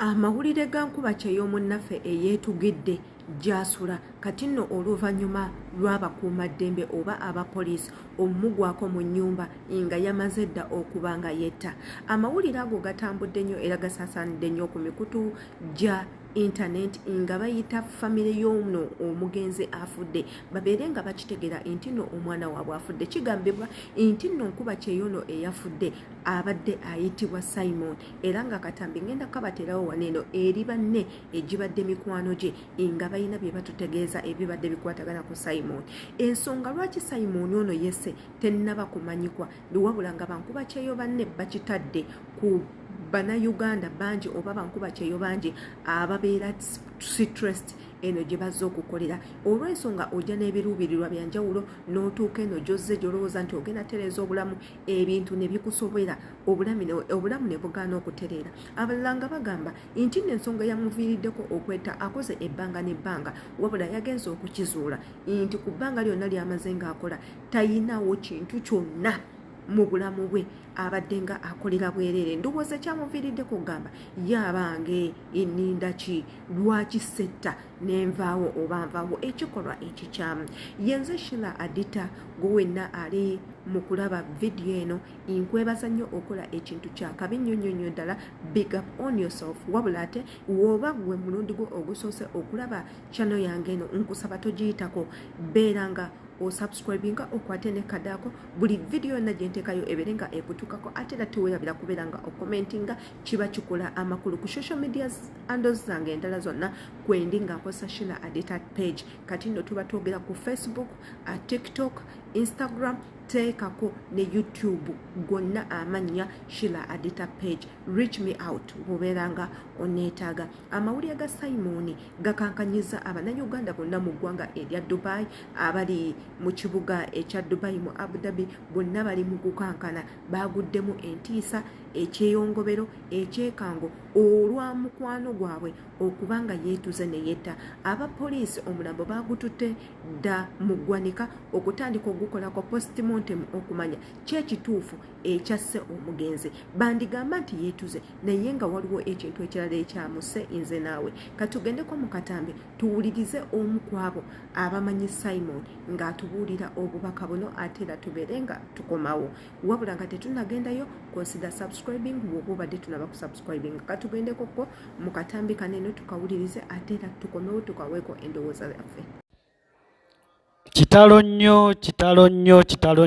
Amawulire ga Nkubakyeyo munnaffe eyeetugidde gy'asula kati nno oluvannyuma lw'abakuumaddembe oba abapoliisi omumugwako mu nnyumba nga yamaze dda okuba nga yetta. Amawulire ago gatambudde nnyo era gasaasaanidde nnyo ku mikutu gya internet nga bayita famire y'ono omugenzi afudde babeere nga bakitegeera nti nno omwana waabwe afudde. Kigambibwa nti nno Nkubakyeyo ono eyafudde abadde ayitibwa Simon era nga katambi ngenda kabaterawo waneeno eri banne egibadde mikwano gye nga balina bye batutegeeza ebibadde bikwatagana ku Simon. Ensonga lwaki Simon ono yesse tennaba kumanyikwa wabula nga Nkubakyeyo banne bakitadde ku Bannayuganda bangi oba Nkubakyeyo bangi ababeera stressed eno gye bazze okukolera olw'ensonga ojja n'ebiruubirirwa byanjawulo n'otuuka eno gyozze gyolowooza nti ogenda tereeza obulamu ebintu ne bikusobera obulamu ne bugaana okutereera. Abalala nga bagamba nti n'ensonga yamuviiriddeko okwetta akoze ebbanga n'ebbanga wabula yagenze okukizuula nti ku bbanga lyonna ly'amaze ng'akola tayinawo kintu kyonna mu bulamu bwe abadde nga akolera bwereere. Ndowooza kyamuviiriddeko okugamba yabange enninda ki lwaki setta nenvaawo oba nvaawo ekikolwa ekikyamu. Yenze Sheila Adita gwe wenna ali mu kulaba vidiyo eno nkwebaza nnyo okola ekintu kya kabi nnyo ddala. Big up on yourself. Wabula ate woba gwe mulundi gwo ogusoose okulaba channel yange eno nkusaba togiyitako beeranga osubscribinga okwate ne kadako buli video yonna gye nteekayo ebeere nga ekutuukako ate era teweerabira kubeera nga okomentinga kiba kikola amakulu ku social media handles zange endala zonna kwendi nga nkozesa Sheila Adita page. Kati nno tuba twogera ku Facebook, TikTok, Instagram, teekako ne YouTube gonna amannya Sheila Adita page. Reach me out bw'obeera nga oneetaaga. Amawulire ga Simon gakankanyiza Abannayuganda bonna mu ggwanga erya Dubai abali mu kibuga ekya Dubai mu Abu Dhabi bonna bali mu kukankana baaguddemu entiisa ekyeyongobero ekyekango olwa mukwano gwabwe okubanga yeetuze ne yetta. Abapoliisi omulambo baagututte dda mu ggwanika okutandika ogukolako postmortem okumanya kyekituufu ekyasse omugenzi. Bandigamba nti yeetuze naye nga waliwo ekintu ekirala ekyamuse nze naawe. Katugendeko mu katambi tuwulirize omu ku abo abamanyi Simon ng'atubuulira obubaka buno ate era tubeere nga tukomawo. Wabula nga tetunnagendayo consider subscribing bw'oba obadde tunaba ku subscribing. Katugendeko ko mu katambi kaneno tukawulirize ate era tukomewo tukaweeko endowooza yaffe. Kitalo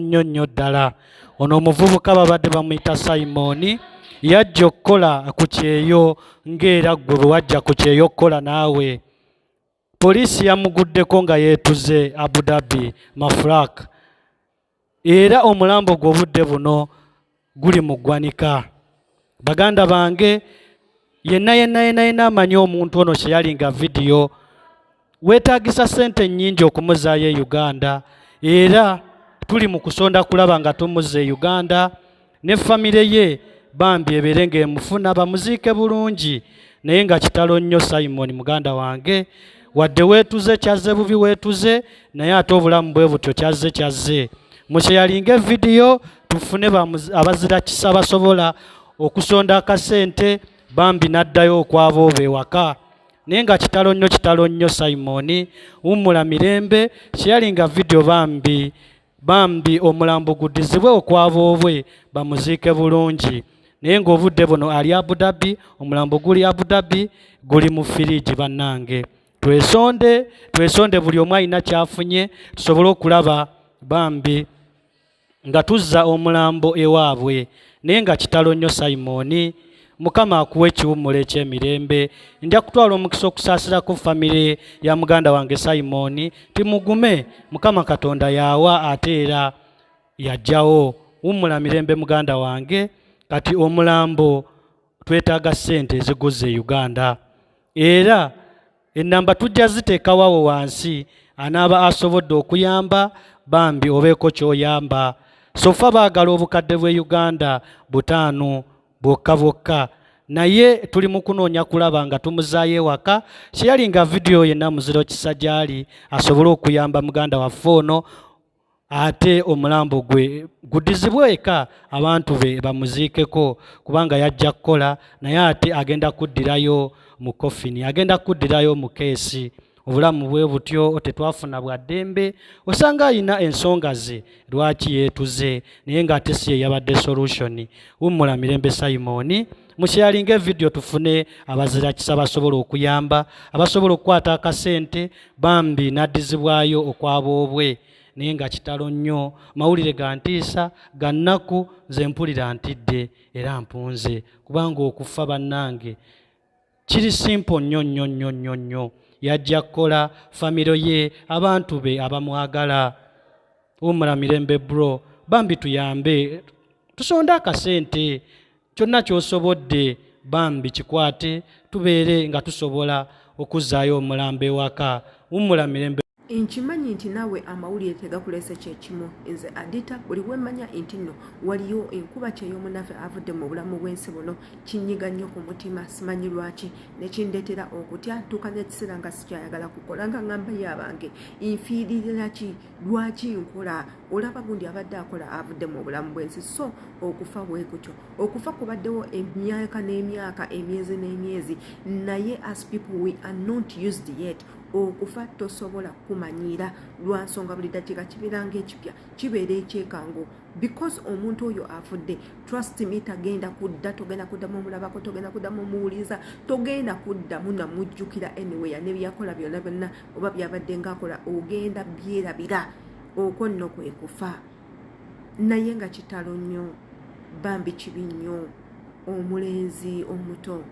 nnyo ddala. Ono omuvubuka babadde bamuyita Simon yajja okukola ku Kyeyo ng'era ggwe bwe wajja ku Kyeyo okukola naawe. Poliisi yamuguddeko nga yeetuze Abu Dhabi Mafraq era omulambo gw'obudde buno guli mu ggwanika. Baganda bange yenna amanyi omuntu ono kye yalinga vidiyo weetaagisa ssente nnyingi okumuzaayo e Uganda era tuli mu kusonda kulaba nga tumuzza e Uganda ne famire ye bambi ebeere ng'emufuna bamuziike bulungi. Naye nga kitalo nnyo Simon muganda wange wadde weetuze kyazze bubi weetuze naye ate obulamu bwe butyo kyazze. Mukyeyalinga evidiyo tufune abazira kisa basobola okusonda akasente bambi n'addayo okwava oba ewaka. Naye nga kitalo nnyo Simon wummula mirembe kyeyalinga vidiyo bambi omulambo guddizibwe okwava obwe bamuziike bulungi. Naye ng'obudde buno ali Abu Dhabi, omulambo guli Abu Dhabi guli mu firiji bannange. Twesonde buli omu alina kyafunye tusobole okulaba bambi nga tuzza omulambo ewaabwe. Naye nga kitalo nnyo Simon Mukama akuwa ekiwummula eky'emirembe. Nja kutwala omukisa okusaasirako famire ya muganda wange Simon timugume Mukama Katonda yawa ate era yajjawo. Wummula mirembe muganda wange. Kati omulambo twetaaga ssente eziguze e Uganda era ennamba tujja ziteekawawo wansi anaaba asobodde okuyamba bambi obeeko ky'oyamba. Sofa baagala obukadde bw'e Uganda 5 bwokka naye tuli mu kunoonya kulaba nga tumuzaayo ewaka. Kyeyalinga vidiyo yenna muziro kisa gy'ali asobole okuyamba muganda waffe ono ate omulambo gwe gudizibwe eka abantu be bamuziikeko kubanga yajja kukola naye ate agenda kuddirayo mu kofini, agenda kuddirayo mu keesi. Obulamu bwe butyo tetwafuna bwa ddembe, osanga alina ensonga ze lwaki yeetuze naye ng'ate si ye yabadde solution. Wummula Mirembe Simon, musharinge video tufune abazira kisa basobola okuyamba, abasobola okukwata akasente bambi naddizibwayo okwabobwe naye nga kitalo nnyo, mawulire ga ntiisa ga nnaku, nze mpulira ntidde era mpunze kubanga okufa bannange kiri simple nnyo nnyo nnyo nnyo nnyo. Yajja kukola famiro ye, abantu be abamwagala. Wummula Mirembe bro, bambi tuyambe, tusonde akasente, kyonna ky'osobodde bambi kikwate tubeere nga tusobola okuzzaayo omulambo ewaka. Wummula Mirembe. Nkimanyi nti naawe amawulire tegakulese kyekimu. Nze Adita buli wemmanya nti nno waliyo Nkubakyeyo munnaffe avudde mu bulamu bw'ensi buno kinyiga nnyo ku mutima, simanyi lwaki ne kindeetera okutya ntuuka n'ekiseera nga sikyayagala kukola nga ngamba yabange nfiiririra ki, lwaki nkola. Olaba gundi abadde akola avudde mu bulamu bw'ensi, so okufa bwe kutyo. Okufa kubaddewo emyaka n'emyaka, emyezi n'emyezi, naye as people we are not used yet. Okufa tosobola kumanyira lwa nsonga buli ddakiika kibeeranga ekipya, kibeera ekyekango, because omuntu oyo afudde, trust me, tagenda kudda, togenda kuddamu omulabako, togenda kuddamu omuwuliza, togenda kuddamu namujjukira anywhere, ne byakola byonna byonna oba byabadde ng'akola ogenda byerabira. Okwo nno kwe kufa. Naye nga kitalo nnyo, bambi kibi nnyo omulenzi omuto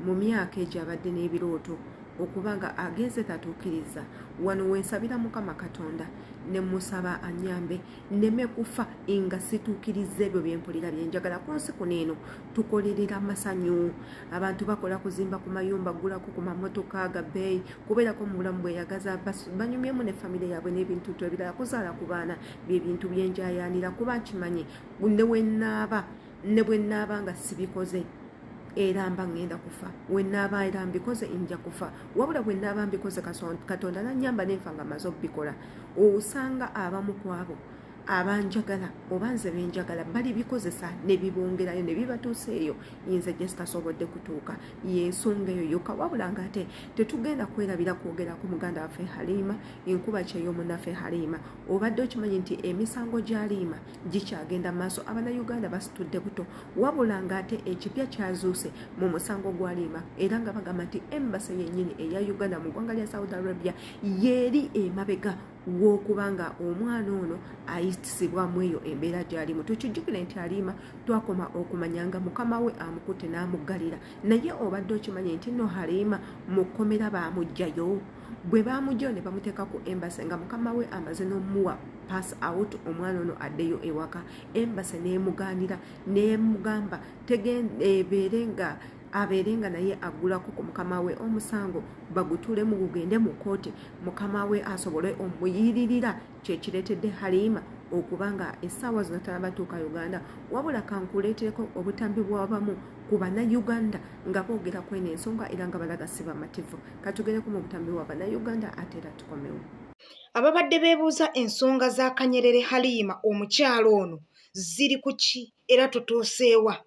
mu myaka egyo abadde n'ebirooto okubanga agenze tatuukiriza. Wano wensabira Mukama Katonda ne musaba anyambe nneme kufa nga situukiriza ebyo bye mpulira bye njagala ku nsi kuno eno. Tukolerera amasanyu, abantu bakola kuzimba ku mayumba, gulako ku mamotoka ga bbeeyi, kubeerako mu bulamu bweyagaza, banyumyemu ne famire yaabwe n'ebintu ebirala, kuzaala ku baana bye bintu bye njayaanira kuba nkimanyi ne bwe nnaaba nga sibikoze era mba ngenda kufa. Bwe nnaaba era mbikoze nja kufa, wabula bwe nnaaba mbikoze Katonda nannyamba nenfa nga maze obbikola. Osanga abamu ku abo abanjagala oba nze benjagala bali bikozesa ne bibongerayo ne bibatuusa eyo nze gye sitasobodde kutuuka. Y'ensonga eyo yokka, wabula ng'ate tetugenda kwerabira kwogera ku muganda waffe Halima, Nkubakyeyo munnaffe Halima. Obadde okimanyi nti emisango gya Halima gikyagenda maaso, Abannayuganda basitudde buto, wabula ng'ate ekipya kyazuuse mu musango gwa Halima era nga bagamba nti embasi yennyini eya Uganda mu ggwanga lya Saudi Arabia yeeri emabega w'okubanga omwana ono ayisibwamu eyo embeera gy'alimu. Tukijjukire nti Halima twakoma okumanya nga mukama we amukutte n'amuggalira, naye obadde okimanyi nti nno Halima mu kkomera baamugjayo. Bwe baamugjayo ne bamuteeka ku embasi nga mukama we amaze n'omuwa pass out omwana ono addeyo ewaka, embasi n'emugaanira n'emugamba abeere nga naye aggulako ku mukama we omusango, bagutulemu gugende mu kooti, mukama we asobole omuyiririra. Kyekireetedde Halima okubanga essaawa zino tanabatuuka Uganda, wabula kankuleetereko obutambi bw'abamu ku Bannayuganda nga boogera ku eno ensonga era nga balaga si bamativu. Katugereko mu butambi bwa Bannayuganda ate era tukomewo. Ababadde beebuuza ensonga za Kanyerere Halima omukyalo ono ziri ku ki era tutuuseewa?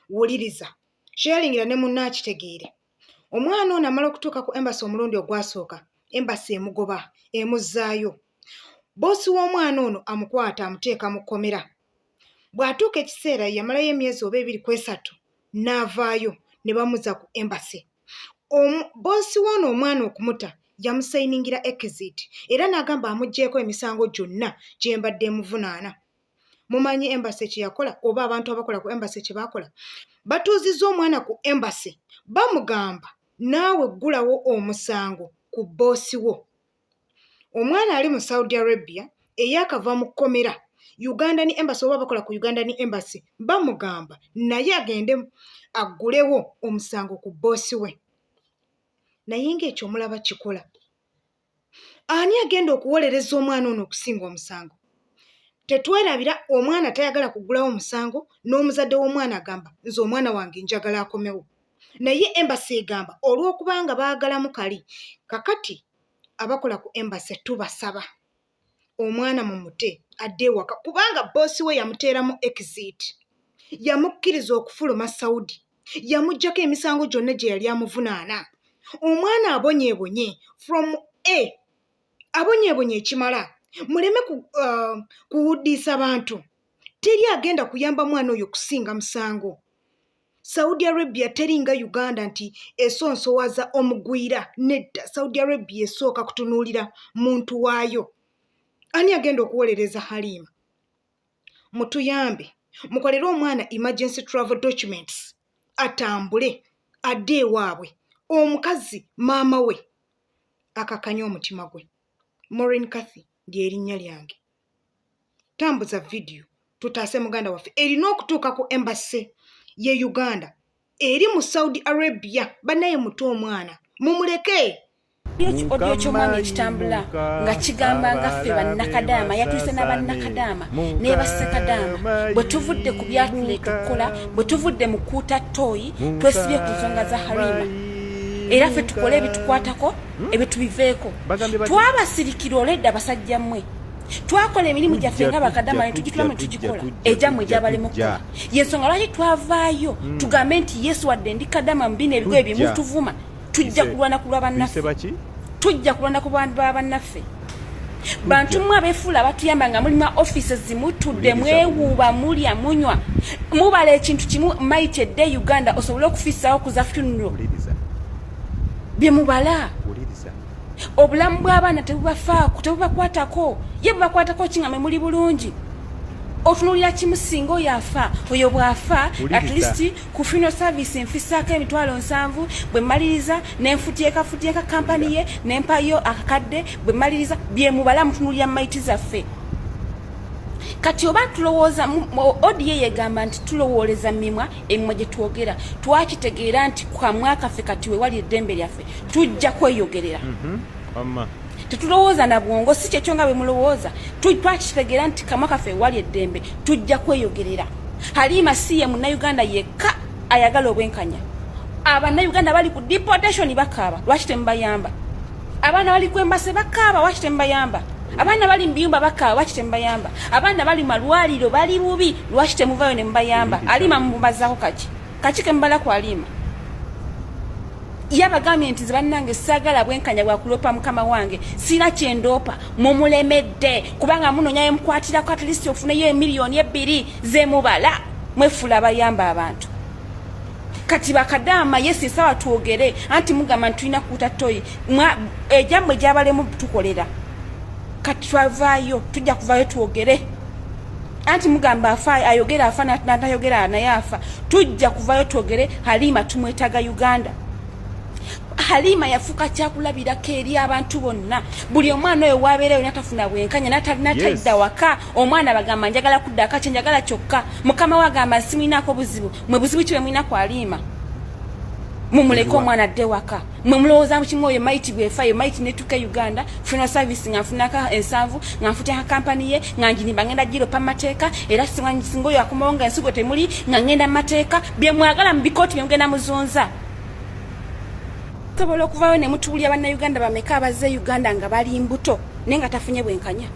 Wuliriza, sharingira ne munna akitegeere. Omwana ono amala okutuuka ku embasi omulundi ogwasooka, embasi emugoba emuzzaayo. Boosi w'omwana ono amukwata amuteeka mu kkomera. Bw'atuuka ekiseera yamalayo emyezi oba 2-3 n'avaayo ne bamuzza ku embasi. Boosi w'ono omwana okumuta yamusayiningira exit era n'agamba amuggyeeko emisango gyonna gye mbadde emuvunaana. Mumanyi embasi kye yakola oba abantu abakola ku embasi kye baakola? Batuuzizza omwana ku embasi bamugamba naawe ggulawo omusango ku boosi wo. Omwana ali mu Saudi Arabia eyakava mu kkomera, Uganda ni Embassy oba bakola ku Uganda ni Embassy bamugamba naye agende aggulewo omusango ku boosi we. Naye ng'ekyo omulaba kikola. Ani agenda okuwolereza omwana ono okusinga omusango? Tetwerabira omwana tayagala kuggulawo omusango, n'omuzadde w'omwana agamba nze omwana wange njagala akomewo. Naye Embassy egamba olw'okubanga baagalamu kali. Kakati abakola ku Embassy tubasaba omwana mu mute adde ewaka kubanga boosi we yamuteeramu exit yamukkiriza okufuluma Saudi yamuggyako emisango gyonna gye yali amuvunaana omwana abonyeebonye from abonyeebonye ekimala muleme kuwuddiisa bantu teri agenda kuyamba mwana oyo kusinga musango Saudi Arabia teringa Uganda nti esonsowaza omugwira nedda Saudi Arabia esooka kutunuulira muntu waayo ani agenda okuwolereza Halima mutuyambe mukolere omwana emergency travel documents atambule adde ewaabwe omukazi maama we akakanya omutima gwe Maureen Kathy lyerinnya lyange tambuza video tutaase muganda waffe erina okutuuka ku embassy ye Uganda eri mu Saudi Arabia banaye muto omwana mumuleke Audio ky'omwami ekitambula nga kigamba nga ffe bannakadaama yatuyise n'abannakadaama ne bassekadaama bwe tuvudde ku byatuleeta okukola bwe tuvudde mu kuuta ttooyi twesibye ku nsonga za Halima era ffe tukole ebitukwatako ebitubiveeko twabasirikira olwedda basajja mmwe twakola emirimu gyaffe nga bakadaama ne tugitulamu ne tugikola egyammwe gyabalemu okukola yensonga lwaki twavaayo tugambe nti Yesu wadde ndi kadaama mu bino ebigo ebimutuvuma tujja kulwana ku lwabannaffe tujja kulwana ku bantu babannaffe bantu mmwe abeefuula abatuyamba nga mulima offices mutudde mwewuuba mulya munywa mubala ekintu kimu maiti edde Uganda osobole okufiisawo kuza funeral bye mubala obulamu bw'abaana tebubafaako tebubakwatako ye bubakwatako kingambe muli bulungi otunuulira kimusinga oyo afa oyo bw'afa at least ku funeral service nfisaako emitwalo 7 bwe mmaliriza nenfutyeka kampani ye nempayo akakadde bwe mmaliriza bye mubala mutunuulira maiti zaffe kati oba tulowooza odiye yegamba nti tulowooleza mimwa emimwa gye twogera twakitegeera nti kwa mwaka ffe kati we wali eddembe lyaffe tujja kweyogerera tetulowooza na bwongo si kyekyo nga bwe mulowooza twakitegeera nti kamwaka ffe wali eddembe tujja kweyogerera Halima si ye munnayuganda yekka ayagala obwenkanya abannayuganda bali ku deportation bakaaba lwaki temubayamba abaana bali ku embase bakaaba lwaki temubayamba abaana bali mu biyumba bakaaba lwaki temubayamba abaana bali malwaliro bali bubi lwaki temuvayo ne mubayamba Halima mumbazaako kaki kemubala ku Halima yabagambye nti bannange saagala bwenkanya bwa kulopa mukama wange sina kyendoopa mumulemedde kubanga munonyayo mukwatirako at least ofuneyo emiliyoni 2 zemubala mwefula abayamba abantu kati bakadaama Yesu esawa twogere anti mugamba ntulina kuuta toyi ejammwe gyabalemu tukolera kati twavaayo tujja kuvaayo twogere anti mugamba afa ayogera afa natayogera naye afa tujja kuvaayo twogere Halima tumwetaga Uganda Halima yafuka kyakulabirako eri abantu bonna buli omwana oyo wabeereyo natafuna bwenkanya natalida waka omwana bagamba njagala kudda akakye njagala kyokka mukama wagamba simulinako buzibu mwe buzibu kiwe mulina ku Halima mumuleke omwana adde waka mwe mulowooza mukimu oyo maiti bwefayo maiti netuuka Uganda funeral service nga nfunaka 7 nga nfutyaka kampani ye nga njinimba ngenda giropa mateeka era singa oyo akomawo nga ensigo temuli nga ngenda mateeka bye mwagala mu bikooti bye mugenda muzunza sobola okuvaayo ne mutuulya bannayuganda bameka abazze Uganda nga bali mbuto naye nga tafunye bwenkanya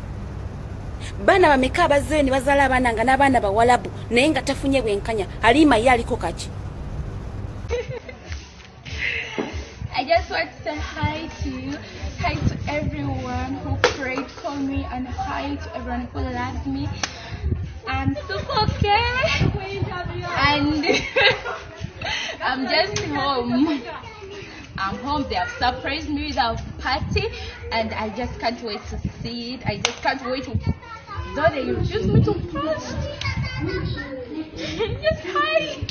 baana bameka abazzeyo ne bazaala abaana nga n'abaana bawalabu naye nga tafunye bwenkanya Halima ye aliko kaki I just want to say hi to everyone who prayed for me and hi to everyone who loved me. I'm super okay and I'm just home. I'm home. They have surprised me with a party and I just can't wait to see it. I just can't wait to though they refuse me to post. Just hi.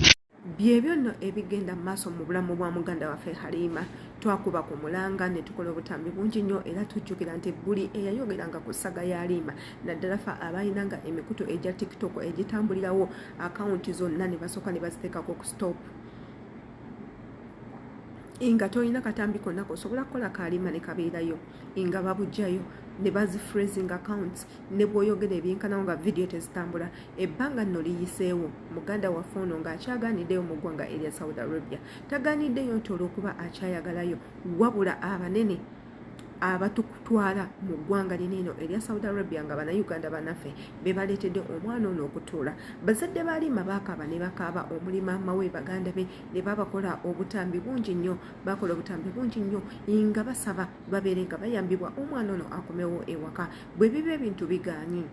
byebyo nno ebigenda mu maaso mu bulamu bwa muganda waffe Halima twakuba ku mulanga ne tukola obutambi bungi nnyo era tujjukira nti buli eyayogeranga ku ssaga ya Halima naddala fa abalinanga emikutu egya TikTok egitambulirawo akawunti zonna ne basooka ne baziteekako ku stop inga toyina katambi konna kosobola kukola Halima ne kabeerayo inga babujjayo ne bazi phrasing accounts ne bwoyogera ebyenkanawo nga video tezitambula ebbanga nno liyiseewo muganda waffe ono ng'akyaganiddeyo mu ggwanga erya Saudi Arabia taganiddeyo nti olw'okuba akyayagalayo wabula abanene abatukutwala mu ggwanga lino erya Saudi Arabia nga Bannayuganda banaffe be baleetedde omwana ono okutuula. Bazadde baalima baakaaba ne bakaaba omuli maama we baganda be ne babakola obutambi bungi nnyo nga basaba babeere nga bayambibwa omwana ono akomewo ewaka. Bwe biba ebintu bigaanyi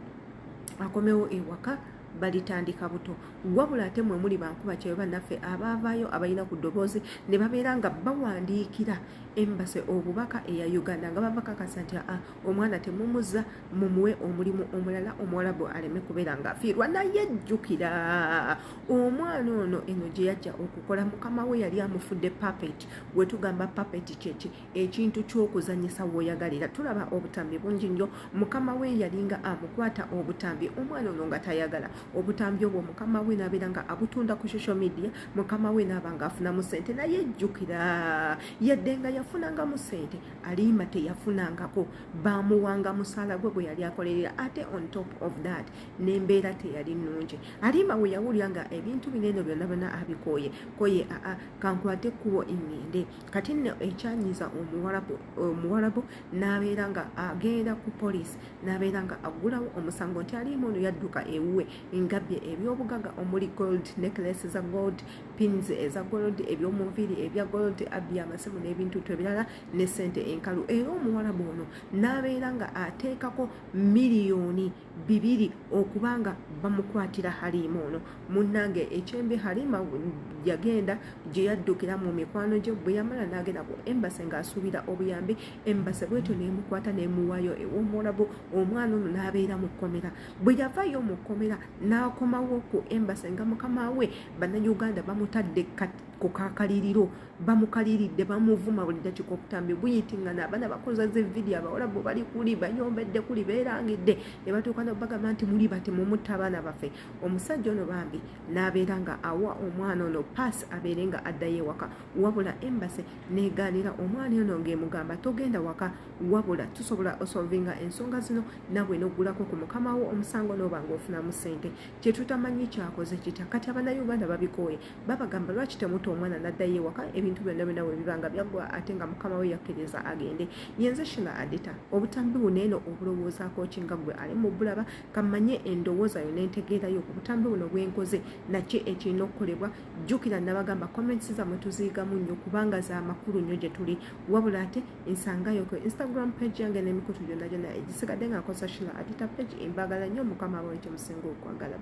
akomewo ewaka balitandika buto, wabula ate mwe muli Nkubakyeyo bannaffe abaavaayo abalina ku ddoboozi ne babeera nga bawandiikira embase obubaka eya Uganda nga bava kakasa nti omwana temumuzza mumuwe omulimu omulala Omuwarabu aleme kubeera nga afiirwa. Naye jjukira omwana ono eno gye yajja okukola mukama we yali amufudde puppet. We tugamba puppet kyeki ekintu ky'okuzanyisa w'oyagalira. Tulaba obutambi bungi nnyo, mukama we yalinga amukwata obutambi omwana ono nga tayagala. Obutambi obwo mukama we n'abeera nga abutunda ku social media, mukama we n'aba nga afunamu ssente. Naye jjukira yadde nga yafunangamu ssente, Alima teyafunangako, baamuwanga musaala gwe gwe yali akolerera. Ate on top of that n'embeera teyali nnungi. Alima we yawulira nga ebintu binene byonna byonna abikooye kankwate ekkubo eŋŋende. Kati nno ekyanyiza Omuwarabu n'abeera nga agenda ku poliisi, n'abeera nga aggulawo omusango nti Alima ono yadduka ewuwe engabye eby'obugagga omuli gold necklace za gold, pins eza gold, eby'omunviiri ebya gold, abbi amasimu n'ebintu ebirala ne ssente enkalu. Era Omuwarabu ono n'abeera nga ateekako miliyoni 2 okubanga bamukwatira Halima ono. Munnange ekyembe Halima yagenda gye yaddukira mu mikwano gye, bwe yamala n'agenda ku embase ng'asuubira obuyambi. Embase bwetyo n'emukwata n'emuwaayo ew'Omuwarabu. Omwana ono n'abeera mu kkomera. Bwe yavaayo mu kkomera n'akomawo ku embase nga mukama we Bannayuganda bamutadde ku kakaliriro, bamukaliridde, bamuvuma buli dakiika obutambi buyitingana. Abaana bakoza ze vidiyo, Abawarabu bali kuli banyombedde kuli beerangidde ne batuuka n'obagamba nti muli bati mumutta abaana baffe. Omusajja ono bambi n'abeera nga awa omwana ono paasi abeere nga addayo ewaka, wabula embase n'egaanira omwana ono ng'emugamba togenda waka, wabula tusobola osolvinga ensonga zino nawe n'oggulako ku mukama wo omusango n'oba ng'ofunamu ssente. Kye tutamanyi kyakoze kitya. Kati Abannayuganda babikooye, babagamba lwaki temuta omwana n'addayo ewaka, ebintu byonna byonna we bibanga byaggwa ate nga mukama we yakkiriza agende. Yenze Sheila Adita, obutambi buno eno obulowoozaako ki nga gwe ali mu bulaba? Kammanye endowooza yo n'entegeerayo ku butambi buno bwenkoze, naki ekirina okukolebwa? Jjukira nabagamba comments zammwe tuziyigamu nnyo kubanga za makulu nnyo gye tuli, wabula ate nsangayo ku Instagram page yange n'emikutu gyonna gyonna egisigadde nga nkosa Sheila Adita page. Embagala nnyo, mukama we nti musinga okwagala.